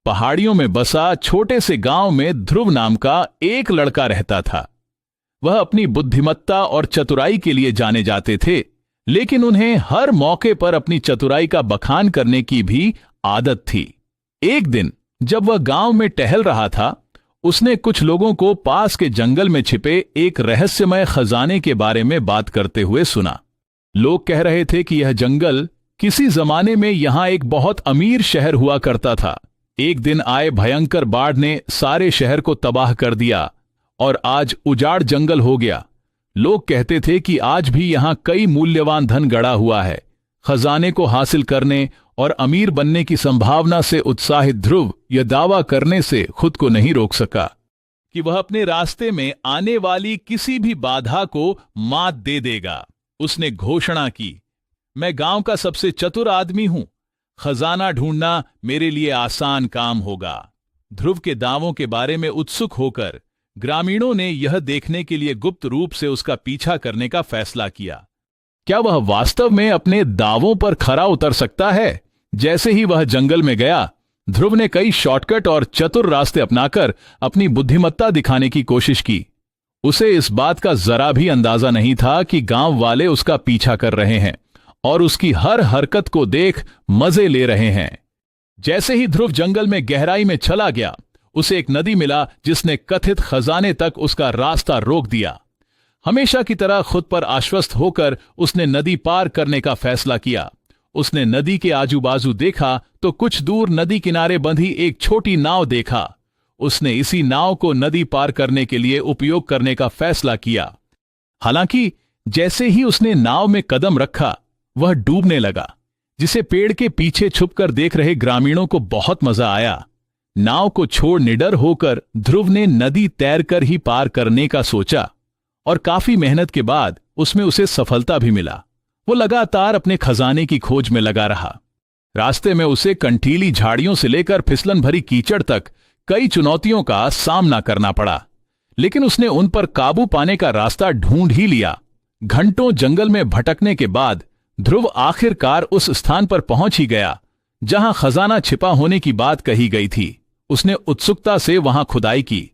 पहाड़ियों में बसा छोटे से गांव में ध्रुव नाम का एक लड़का रहता था। वह अपनी बुद्धिमत्ता और चतुराई के लिए जाने जाते थे, लेकिन उन्हें हर मौके पर अपनी चतुराई का बखान करने की भी आदत थी। एक दिन जब वह गांव में टहल रहा था, उसने कुछ लोगों को पास के जंगल में छिपे एक रहस्यमय खजाने के बारे में बात करते हुए सुना। लोग कह रहे थे कि यह जंगल किसी जमाने में यहां एक बहुत अमीर शहर हुआ करता था। एक दिन आए भयंकर बाढ़ ने सारे शहर को तबाह कर दिया और आज उजाड़ जंगल हो गया। लोग कहते थे कि आज भी यहां कई मूल्यवान धन गड़ा हुआ है। खजाने को हासिल करने और अमीर बनने की संभावना से उत्साहित ध्रुव यह दावा करने से खुद को नहीं रोक सका कि वह अपने रास्ते में आने वाली किसी भी बाधा को मात दे देगा। उसने घोषणा की, मैं गांव का सबसे चतुर आदमी हूं, खजाना ढूंढना मेरे लिए आसान काम होगा। ध्रुव के दावों के बारे में उत्सुक होकर ग्रामीणों ने यह देखने के लिए गुप्त रूप से उसका पीछा करने का फैसला किया। क्या वह वास्तव में अपने दावों पर खरा उतर सकता है? जैसे ही वह जंगल में गया, ध्रुव ने कई शॉर्टकट और चतुर रास्ते अपनाकर अपनी बुद्धिमत्ता दिखाने की कोशिश की। उसे इस बात का जरा भी अंदाजा नहीं था कि गांव वाले उसका पीछा कर रहे हैं और उसकी हर हरकत को देख मजे ले रहे हैं। जैसे ही ध्रुव जंगल में गहराई में चला गया, उसे एक नदी मिला जिसने कथित खजाने तक उसका रास्ता रोक दिया। हमेशा की तरह खुद पर आश्वस्त होकर उसने नदी पार करने का फैसला किया। उसने नदी के आजू बाजू देखा तो कुछ दूर नदी किनारे बंधी एक छोटी नाव देखा। उसने इसी नाव को नदी पार करने के लिए उपयोग करने का फैसला किया। हालांकि जैसे ही उसने नाव में कदम रखा, वह डूबने लगा, जिसे पेड़ के पीछे छुपकर देख रहे ग्रामीणों को बहुत मजा आया। नाव को छोड़ निडर होकर ध्रुव ने नदी तैरकर ही पार करने का सोचा और काफी मेहनत के बाद उसमें उसे सफलता भी मिला। वो लगातार अपने खजाने की खोज में लगा रहा। रास्ते में उसे कंटीली झाड़ियों से लेकर फिसलन भरी कीचड़ तक कई चुनौतियों का सामना करना पड़ा, लेकिन उसने उन पर काबू पाने का रास्ता ढूंढ ही लिया। घंटों जंगल में भटकने के बाद ध्रुव आखिरकार उस स्थान पर पहुंच ही गया जहां खजाना छिपा होने की बात कही गई थी। उसने उत्सुकता से वहां खुदाई की,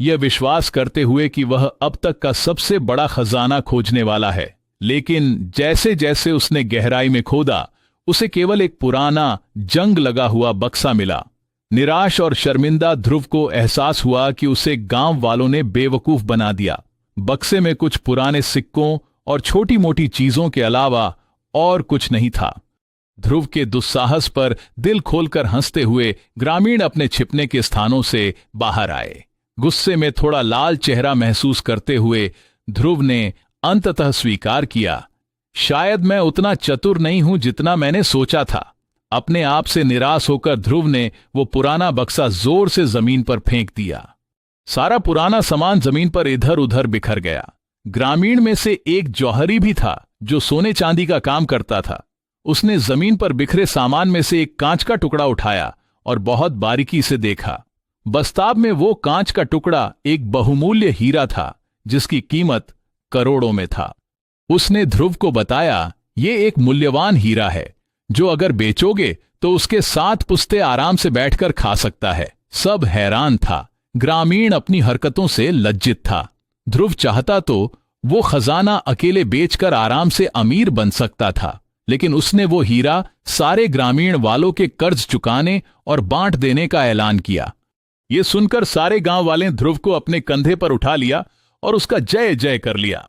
यह विश्वास करते हुए कि वह अब तक का सबसे बड़ा खजाना खोजने वाला है। लेकिन जैसे जैसे उसने गहराई में खोदा, उसे केवल एक पुराना जंग लगा हुआ बक्सा मिला। निराश और शर्मिंदा ध्रुव को एहसास हुआ कि उसे गांव वालों ने बेवकूफ बना दिया। बक्से में कुछ पुराने सिक्कों और छोटी मोटी चीजों के अलावा और कुछ नहीं था। ध्रुव के दुस्साहस पर दिल खोलकर हंसते हुए ग्रामीण अपने छिपने के स्थानों से बाहर आए। गुस्से में थोड़ा लाल चेहरा महसूस करते हुए ध्रुव ने अंततः स्वीकार किया, शायद मैं उतना चतुर नहीं हूं जितना मैंने सोचा था। अपने आप से निराश होकर ध्रुव ने वो पुराना बक्सा जोर से जमीन पर फेंक दिया। सारा पुराना सामान जमीन पर इधर उधर बिखर गया। ग्रामीण में से एक जौहरी भी था जो सोने चांदी का काम करता था। उसने जमीन पर बिखरे सामान में से एक कांच का टुकड़ा उठाया और बहुत बारीकी से देखा। बस्ताब में वो कांच का टुकड़ा एक बहुमूल्य हीरा था जिसकी कीमत करोड़ों में था। उसने ध्रुव को बताया, ये एक मूल्यवान हीरा है जो अगर बेचोगे तो उसके 7 पुश्ते आराम से बैठकर खा सकता है। सब हैरान था। ग्रामीण अपनी हरकतों से लज्जित था। ध्रुव चाहता तो वो खजाना अकेले बेचकर आराम से अमीर बन सकता था, लेकिन उसने वो हीरा सारे ग्रामीण वालों के कर्ज चुकाने और बांट देने का ऐलान किया। ये सुनकर सारे गांव वाले ध्रुव को अपने कंधे पर उठा लिया और उसका जय जय कर लिया।